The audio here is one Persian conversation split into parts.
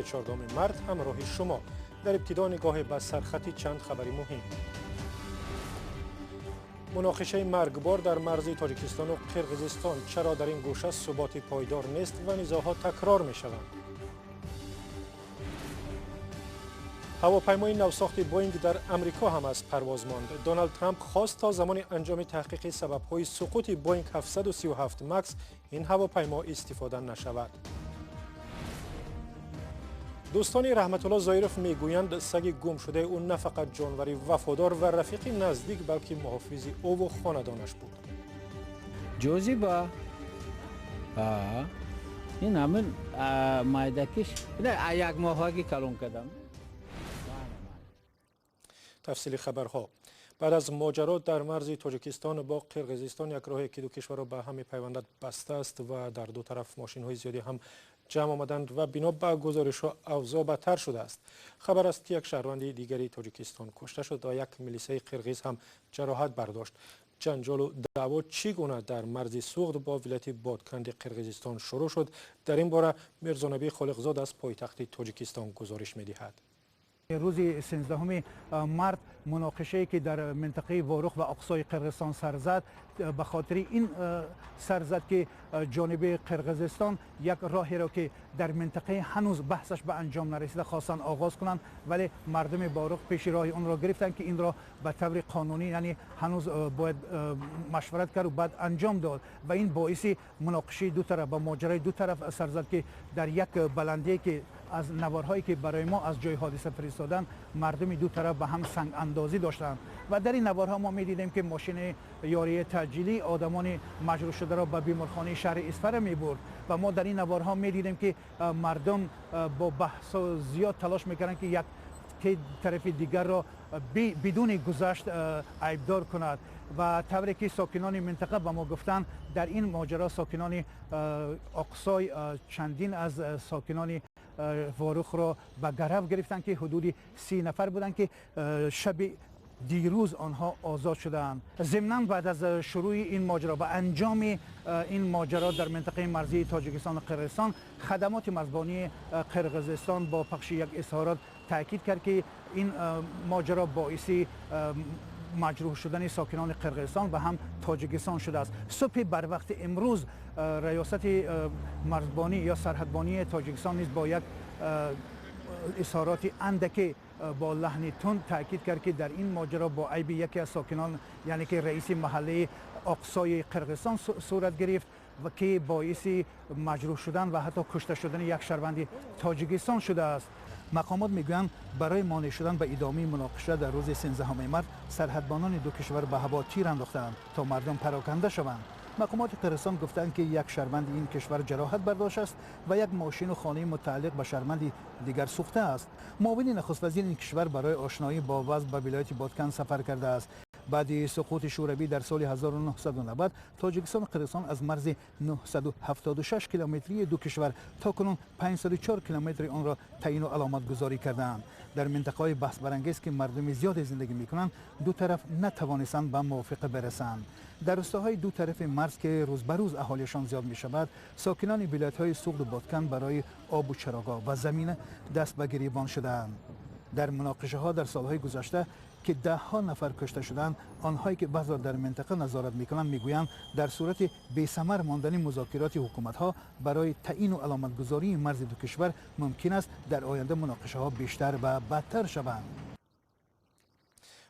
شنبه 14 مارس همراه شما. در ابتدا نگاه به سرخط چند خبر مهم. مناقشه مرگبار در مرز تاجیکستان و قرقیزستان، چرا در این گوشه ثبات پایدار نیست و نزاع‌ها تکرار می‌شوند؟ هواپیمای نوساخت بوئینگ در امریکا هم از پرواز ماند. دونالد ترامپ خواست تا زمان انجام تحقیق سبب‌های سقوط بوئینگ 737 مکس این هواپیما استفاده نشود. دوستان رحمت الله ظایرف میگویند سگ گم شده او نه فقط جانوری وفادار و رفیق نزدیک بلکه محافظ او و خاندانش بود. جوزیبا این همین مایدکش یک ماهی کلون کردم. تفصیل خبرها. بعد از ماجرا در مرز تاجیکستان با قرقیزستان، یک راهی که دو کشور را به هم می‌پیوندد بسته است و در دو طرف ماشین‌های زیادی هم جمع آمدند و بنا به گزارش‌ها اوضاع بدتر شده است. خبر است که یک شهروند دیگری تاجیکستان کشته شد و یک میلیسای قرقیز هم جراحت برداشت. جنجال و دعوا چگونه در مرز سوغد با ولایت بادکند قرقیزستان شروع شد؟ در این باره میرزا خالقزاد از پایتخت تاجیکستان گزارش می‌دهد. روز 13 مارس مناقشه‌ای که در منطقه واروخ و اقصای قرقیزستان سر زد، به خاطر این سر زد که جانب قرقیزستان یک راهی را که در منطقه هنوز بحثش به انجام نرسیده خواستند آغاز کنند، ولی مردم واروخ پیش راه اون را گرفتند که این را به طور قانونی، یعنی هنوز باید مشورت کرد و بعد انجام داد و این باعث مناقشه دو طرف و ماجرای دو طرف سر زد که در یک بلندی که از نوارهایی که برای ما از جای حادثه فرستادن، مردم دو طرف به هم سنگ اندازی داشتند و در این نوارها ما می‌دیدیم که ماشین یاری تجلیلی آدمان مجروح شده را به بیمارخانه شهر اسفر می‌برد و ما در این نوارها می‌دیدیم که مردم با بحث زیاد تلاش می‌کردند که یک طرف دیگر را بدون گذشت عیبدار کند و طوری که ساکنان منطقه به ما گفتند در این ماجرا ساکنان اقصای چندین از ساکنان واروخ را به گرفت گرفتند که حدود 30 نفر بودند که شب دیروز آنها آزاد شدند. ضمناً بعد از شروع این ماجرا و انجام این ماجرا در منطقه مرزی تاجیکستان و قرقیزستان، خدمات مرزبانی قرقیزستان با پخش یک اظهارات تاکید کرد که این ماجرا باعث مجروح شدن ساکنان قرقیزستان و هم تاجیکستان شده است. صبح بر وقت امروز ریاست مرزبانی یا سرحدبانی تاجیکستان نیز با یک اظهارات اندکی با لحن تند تاکید کرد که در این ماجرا با عیب یکی از ساکنان، یعنی که رئیس محله اقصای قرقیزستان صورت گرفت و که باعث مجروح شدن و حتی کشته شدن یک شهروند تاجیکستان شده است. مقامات میگویند برای مانع شدن به ادامه مناقشه در روز 13 مارس سرحدبانان دو کشور به هوا تیر انداختند تا مردم پراکنده شوند. مقامات قرقیزستان گفتند که یک شهروند این کشور جراحت برداشت است و یک ماشین و خانه متعلق به شهروند دیگر سوخته است. معاون نخست وزیر این کشور برای آشنایی با وضع به ولایت بادکند سفر کرده است. بعد سقوط شوروی در سال 1990 تاجیکستان و قرقیزستان از مرز 976 کیلومتری دو کشور تا کنون 504 کیلومتر آن را تعیین و علامت گذاری کردند. در منطقه‌های بحث برانگیز که مردم زیاد زندگی می‌کنند، دو طرف نتوانستند به موافقه برسند. در روستاهای دو طرف مرز که روز به روز اهالیشان زیاد می‌شود، ساکنان ولایت‌های سوغد و بادکند برای آب و چراگاه و زمین دست به گریبان شدند. در مناقشه‌ها در سال‌های گذشته که ده‌ها نفر کشته شدند، آنهایی که وضع در منطقه نظارت می‌کنند می‌گویند در صورت بی‌ثمر ماندن مذاکرات حکومت‌ها برای تعیین و علامتگذاری مرز دو کشور ممکن است در آینده مناقشه‌ها بیشتر و بدتر شوند.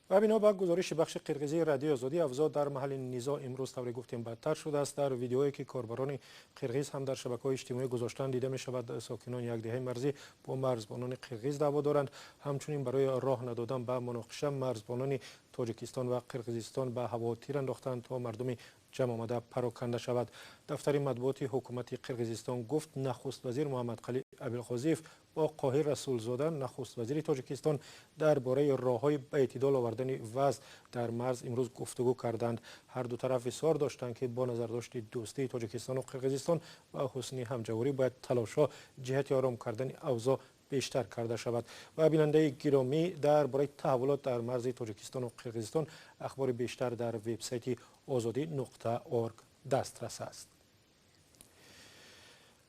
و بنا به گزارش بخش قرقیزی رادیو آزادی، اوضاع در محل نزاع امروز طوری گفتیم بدتر شده است. در ویدیویی که کاربران قرقیز هم در شبکه‌های اجتماعی گذاشتن دیده می شود ساکنان یک دهه مرزی با مرزبانان قرقیز دعوا دارند. همچنین برای راه ندادن به مناقشه مرزبانان تاجیکستان و قرقیزستان به هوا تیر انداختند تا مردم جمع آمده پراکنده شود. دفتر مطبوعات حکومت قرقیزستان گفت نخست وزیر محمد قلی ابوالخوزیف با قاهر رسولزاده نخست وزیر تاجیکستان درباره راه‌های به اعتدال آوردن وضع در مرز امروز گفتگو کردند. هر دو طرف اصرار داشتند که با نظرداشت دوستی تاجیکستان و قرقیزستان و حسن همجواری باید تلاش‌ها جهت آرام کردن اوضاع بیشتر کرده شود. و بیننده گرامی، درباره تحولات در مرز تاجیکستان و قرقیزستان اخبار بیشتر در وبسایت azadi.org دسترس است.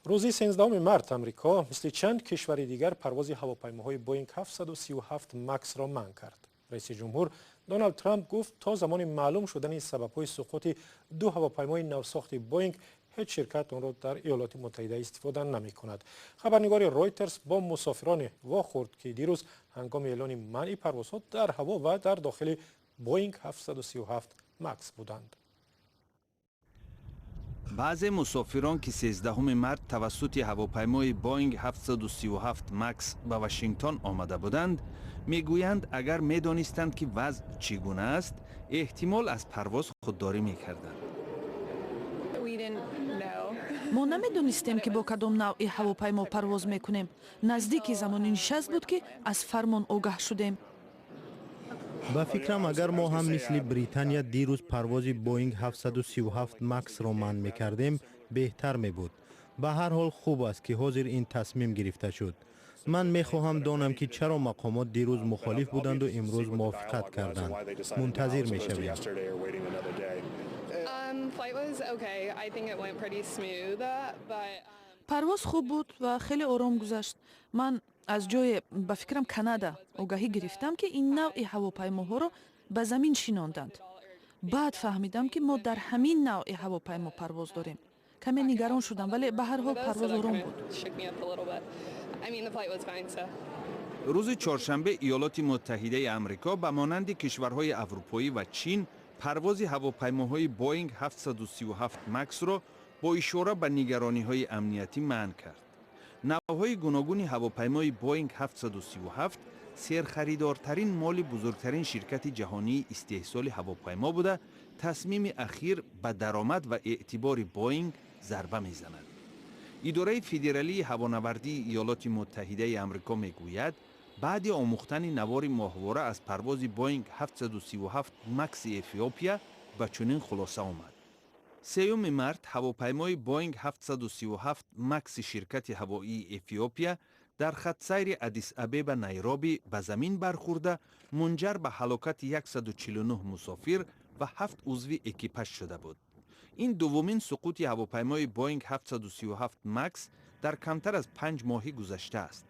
روزی 13 مارت امریکا مثل چند کشور دیگر پرواز هواپیماهای بوینگ 737 مکس را منع کرد. رئیس جمهور دونالد ترامپ گفت تا زمان معلوم شدن سبب‌های سقوط دو هواپیمای نوساخت بوینگ هیچ شرکت آن را در ایالات متحده استفاده نمی کند. خبرنگار رویترز با مسافران واخورد که دیروز هنگام اعلان منع پروازها در هوا و در داخل بوینگ 737 مکس بودند. بعضی مسافران که 13 مارت توسط هواپیمای بوینگ 737 مکس به واشنگتن آمده بودند میگویند اگر میدانستند که وضع چگونه است احتمال از پرواز خودداری میکردند. ما نمیدونستیم که با کدام نوع هواپیما پرواز میکنیم. نزدیک زمانی نشست بود که از فرمان آگاه شدیم. با فکرم اگر ما هم مثل بریتانیا دیروز پرواز بوینگ 737 مکس را منع میکردیم بهتر می بود. به هر حال خوب است که حاضر این تصمیم گرفته شد. من میخواهم دانم که چرا مقامات دیروز مخالف بودند و امروز موافقت کردند. منتظر میشویم. پرواز خوب بود و خیلی آرام گذشت. من از جای به فکرم کانادا آگاهی گرفتم که این نوع هواپیماها را به زمین شناندند. بعد فهمیدم که ما در همین نوع هواپیما پرواز داریم. کمی نگران شدم ولی به هر حال پرواز آرام بود. روز چهارشنبه ایالات متحده آمریکا به مانند کشورهای اروپایی و چین پرواز هواپیماهای بوینگ 737 مکس را با اشاره به نگرانی‌های امنیتی منع کرد. نوع‌های گوناگون هواپیمای بوینگ 737 سرخریدارترین مال بزرگترین شرکت جهانی استحصال هواپیما بوده، تصمیم اخیر به درآمد و اعتبار بوینگ ضربه می‌زند. اداره فدرالی هوانوردی ایالات متحده آمریکا میگوید بعد آموختن نوار ماهواره از پرواز بوینگ 737 مکس اتیوپیا به چنین خلاصه آمد. 3 مارت هواپیمای بوینگ 737 مکس شرکت هوایی اتیوپیا در خط سیر ادیس ابeba نیروبی به زمین برخورده منجر به هلاکت 149 مسافر و 7 عضو اکیپاژ شده بود. این دومین سقوط هواپیمای بوینگ 737 مکس در کمتر از 5 ماه گذشته است.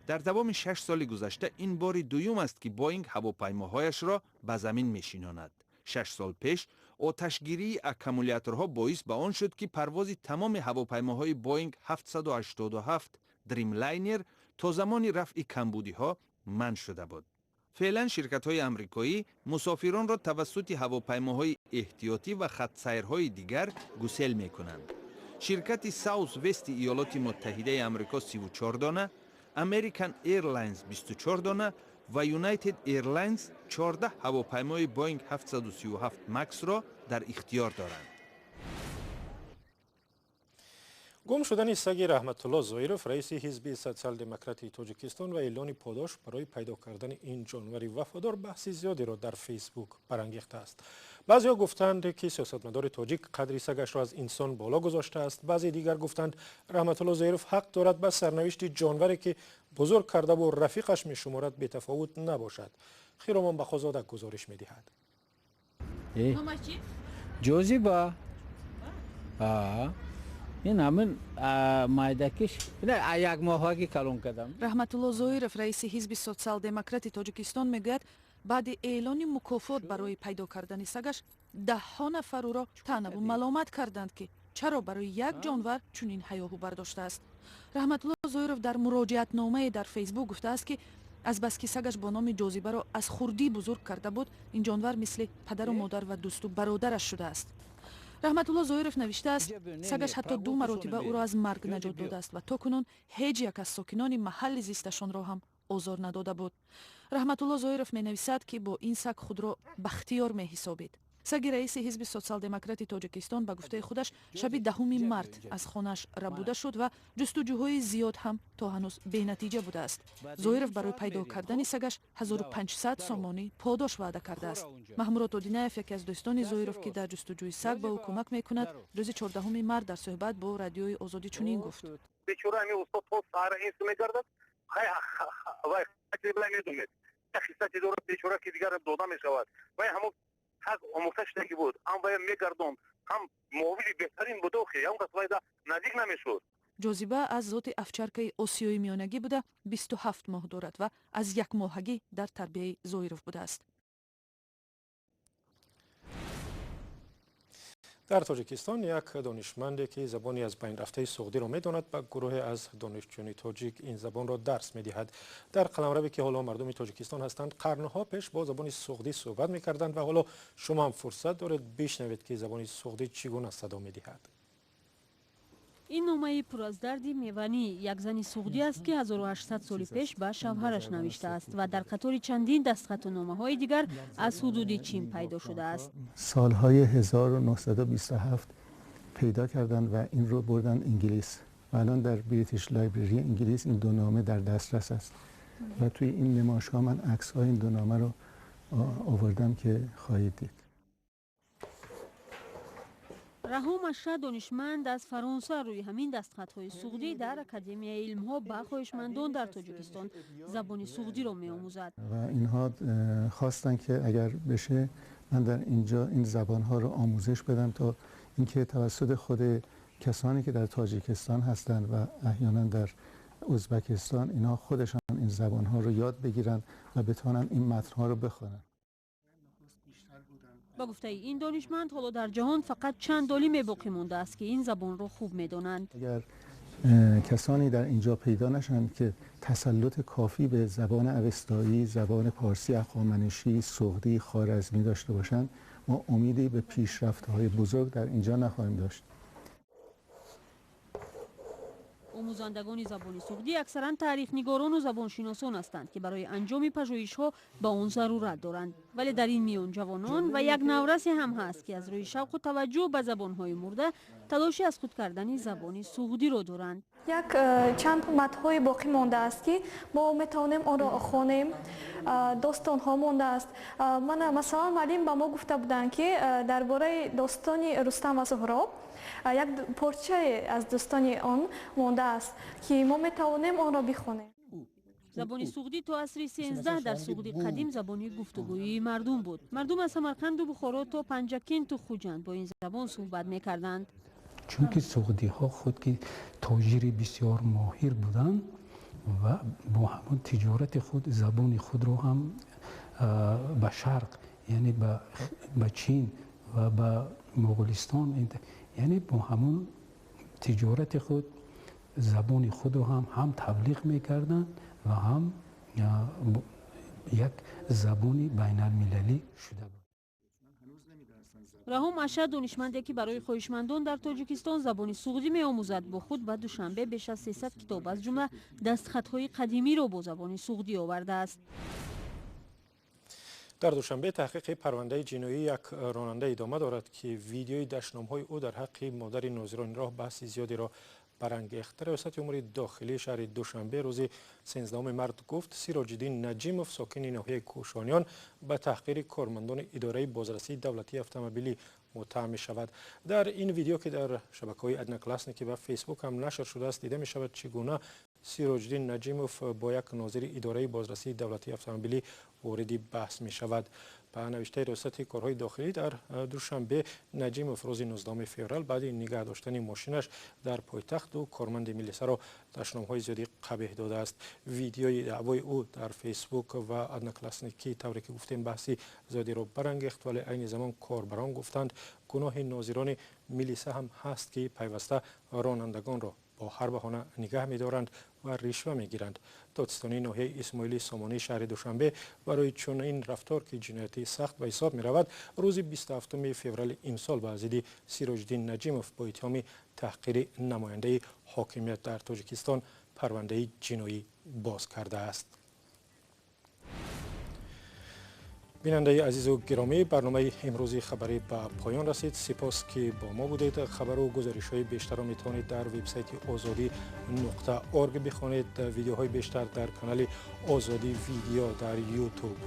در دوام 6 سال گذشته این بار دوم است که بوینگ هواپیماهایش را به زمین می‌شیناند. 6 سال پیش آتشگیری اکامولاتورها باعث به آن شد که پرواز تمام هواپیماهای بوینگ 787 دریم لاینر تا زمان رفع کمبودی‌ها منع شده بود. فعلا شرکت‌های آمریکایی مسافران را توسط هواپیماهای احتیاطی و خط سیرهای دیگر گسیل می‌کنند. شرکت ساوث وست ایالات متحده آمریکا 34 دانه، امریکن ایرلاینز 24 دانه و یونایتد ایرلاینز 14 هواپیمای بوینگ 737 مکس را در اختیار دارند. گم شدن سگ رحمت الله زایرف رئیس حزب سوسیال دموکراتی تاجیکستان و اعلان پاداش برای پیدا کردن این جانور وفادار بحث زیادی را در فیسبوک برانگیخته است. بعضی‌ها گفتند که سیاستمدار تاجیک قدر سگش را از انسان بالا گذاشته است. بعضی دیگر گفتند رحمت الله زایرف حق دارد به سرنوشت جانوری که بزرگ کرده و رفیقش می‌شمارد بی‌تفاوت نباشد. خیرامان بخوزاده گزارش می‌دهد. جوزیبا این همین مایدکش یک ماهاگی کلون کردم. رحمت الله زایرف رئیس حزب سوسیال دموکراتی تاجیکستان میگوید بعد اعلان مکافات برای پیدا کردن سگش 10 نفر او را طعنه و ملامت کردند که چرا برای یک جانور چنین هیاهو برداشته است. رحمت الله زایرف در مراجعت نامه در فیسبوک گفته است که از بس که سگش با نام جاذبه را از خردی بزرگ کرده بود این جانور مثل پدر و مادر و دوست و برادرش شده است. رحمت الله زایرف نوشته است سگش حتی 2 مرتبه او را از مرگ نجات داده است و تاکنون هیچ یک از ساکنان محل زیستشان را هم آزار نداده بود. رحمت الله زایرف می نویسد که با این سگ خود را بختیار می حسابید. سگ رئیس حزب سوسیال دموکراتی تاجیکستان به گفته خودش شب 10 مارت از خانه‌اش ربوده شد و جستجوهای زیاد هم تا هنوز بی نتیجه بوده است. زایرف برای پیدا کردن سگش 1500 سامانی پاداش وعده کرده است. محمود اودینایف یکی از دوستان زایرف که در جستجوی سگ به او کمک میکند روز 14 مارت در صحبت با رادیوی آزادی چنین گفت: بیچاره می استاد تو سر این میگردد وای خیلی بلا میدونید خیلی دور بیچاره که دیگر داده میشود و همون حق آموزش نگی بود هم باید میگردون هم مویلی بهترین بود و هم قصوایده نزدیک نمیشود. ҷозиба аз зоти овчаркаи осиёи миёнагӣ буда 27 моҳ дорад ва аз якмоҳагӣ дар тарбияи зоиров будааст. дар тоҷикистон як донишманде ки забони аз байн рафтаи суғдиро медонад ба гурӯҳе аз донишҷӯёни тоҷик ин забонро дарс медиҳад. дар қаламраве ки ҳоло мардуми тоҷикистон ҳастанд, қарнҳо пеш бо забони суғдӣ суҳбат мекарданд ва ҳоло шумо ҳам фурсат доред бишнавед ки забони суғдӣ чӣ гуна садо медиҳад. این نامه پر از درد میوانی یک زن سوغدی است که 1800 سال پیش به شوهرش نوشته است و در قطار چندین دستخط و نامه‌های دیگر از حدود چین پیدا شده است. سالهای 1927 پیدا کردند و این رو بردن انگلیس. و الان در بریتیش لایبرری انگلیس این دو نامه در دسترس است. و توی این نمایشگاه من عکس‌های این دو نامه رو آوردم که خواهید دید. رهام اشرف دانشمند از فرانسه روی همین دستخط‌های سوغدی در اکادمیای علم‌ها به خواهشمندان در تاجیکستان زبان سوغدی را می‌آموزد. و اینها خواستن که اگر بشه من در اینجا این زبان‌ها رو آموزش بدم تا اینکه توسط خود کسانی که در تاجیکستان هستند و احیانا در ازبکستان اینها خودشان این زبان‌ها رو یاد بگیرن و بتوانن این متن‌ها رو بخونن. با گفته این دانشمند حالا در جهان فقط چند عالم باقی مانده است که این زبان را خوب می‌دانند. اگر کسانی در اینجا پیدا نشند که تسلط کافی به زبان اوستایی، زبان پارسی هخامنشی، سوغدی، خوارزمی داشته باشند، ما امیدی به پیشرفت‌های بزرگ در اینجا نخواهیم داشت. آموزندگان زبان سوغدی اکثرا تاریخ‌نگاران و زبانشناسان هستند که برای انجام پژوهش‌ها با آن ضرورت دارند، ولی در این میان جوانان و یک نورسی هم هست که از روی شوق و توجه به زبان‌های مرده تلاشی از خود کردن زبان سوغدی را دارند. یک چند متن‌های باقی مانده است که ما میتوانیم آن را خوانیم. داستان‌ها مانده است. من مثلا معلم به ما گفته بودند که درباره داستان رستم و سهراب یک پارچه از داستان آن مانده است که ما میتوانیم آن را بخوانیم. زبان سوغدی تا عصر 13 در سوغدی قدیم زبانی گفتگویی مردم بود. مردم از سمرقند و بخارا تا پنجکین و خوجند با این زبان صحبت میکردند. چون که سوغدی ها خود که تاجر بسیار ماهر بودند و با همون تجارت خود زبان خود رو هم به شرق یعنی به چین و به مغولستان یعنی با همون تجارت خود زبان خود رو هم تبلیغ میکردند و هم یک زبانی بین المللی شده بود. رهام اشرف دانشمندی که برای خواهشمندان در تاجیکستان زبان سوغدی می‌آموزد با خود به دوشنبه بیش از 300 کتاب از جمله دستخط‌های قدیمی را با زبان سوغدی آورده است. در دوشنبه تحقیق پرونده جنایی یک راننده ادامه دارد که ویدیوی دشنام‌های او در حق مادر ناظران راه بحث زیادی را برانگیخت. ریاست امور داخلی شهر دوشنبه روز 13 مارس گفت سیراج‌الدین نجیموف ساکن ناحیه کوشانیان به تحقیر کارمندان اداره بازرسی دولتی اتومبیلی متهم می شود. در این ویدیو که در شبکه‌های ادناکلاسنیکی و فیسبوک هم نشر شده است دیده می شود چگونه سیراج‌الدین نجیموف با یک ناظر اداره بازرسی دولتی اتومبیلی وارد بحث می شود. به نوشته ریاست کارهای داخلی در دوشنبه نجیموف روز 19 فوریه بعد نگاه داشتن ماشینش در پایتخت و کارمند ملیسا را دشنام‌های زیادی قبیح داده است. ویدیوی دعوای او در فیسبوک و ادناکلاسنیکی طوری که گفتیم بحثی زیادی را برانگیخت، ولی عین زمان کاربران گفتند گناه ناظران ملیسا هم هست که پیوسته رانندگان را با هر بهانه نگاه می‌دارند و رشوه می‌گیرند. دادستانی ناحیه اسماعیلی سامانی شهر دوشنبه برای چنین رفتار که جنایتی سخت به حساب می‌رود روز 27 فوریه امسال به ضد سیراج‌الدین نجیموف با اتهام تحقیر نماینده حاکمیت در تاجیکستان پرونده جنایی باز کرده است. بیننده عزیز و گرامی، برنامه امروزی خبری به پایان رسید. سپاس که با ما بودید. خبر و گزارش‌های بیشتر را میتوانید در وبسایت azadi.org بخوانید. ویدیوهای بیشتر در کانال آزادی ویدیو در یوتیوب